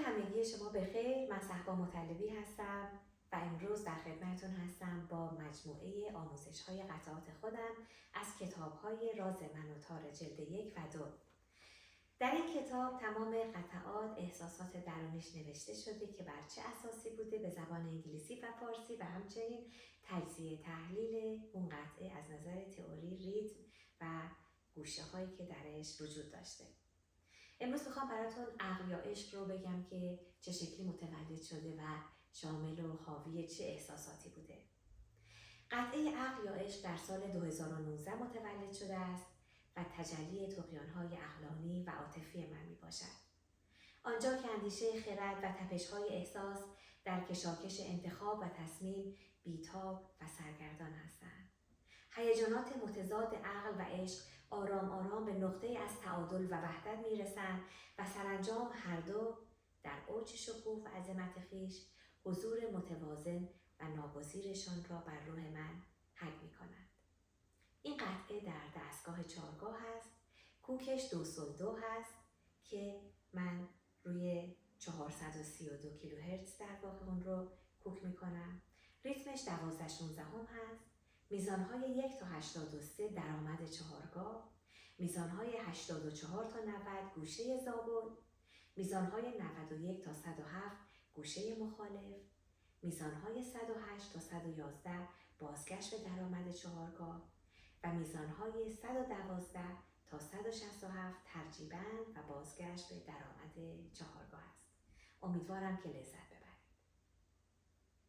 همگی شما بخیر. من صهبا مطلبی هستم و امروز در خدمتتون هستم با مجموعه آموزش‌های قطعات خودم از کتاب‌های راز من و تار جلد 1 و 2. در این کتاب تمام قطعات احساسات درونیش نوشته شده که بر چه اساسی بوده، به زبان انگلیسی و فارسی، و همچنین تجزیه تحلیل اون قطعه از نظر تئوری، ریتم و گوشه‌هایی که درش وجود داشته. امروز میخوام براتون عقل یا عشق رو بگم که چه شکلی متولد شده و شامل و حاوی چه احساساتی بوده. قطعه عقل یا عشق در سال 2019 متولد شده است و تجلی طغیان‌های عقلانی و عاطفی من میباشد. آنجا که اندیشه خرد و تپش‌های احساس در کشاکش انتخاب و تصمیم بیتاب و سرگردان هستند. هیجانات متضاد عقل و عشق آرام آرام به نقطه از تعادل و وحدت میرسند و سرانجام هر دو در اوج شکوه و عظمت خویش حضور متوازن و ناگزیرشان را بر روح من حک می‌کنند. این قطعه در دستگاه 4گاه هست. کوکش 2 هست که من روی 432 کیلوهرتز در واقع اون رو کوک می‌کنم. ریتمش 12/16 هست. میزانهای 1 تا 83 درآمد 4گاه، میزانهای 84 تا 90 گوشه زابل، میزانهای 91 تا 107 گوشه مخالف، میزانهای 108 تا 111 بازگشت به درآمد 4گاه و میزانهای 112 تا 167 ترجیباً و بازگشت به درآمد 4گاه است. امیدوارم که لذت ببرید.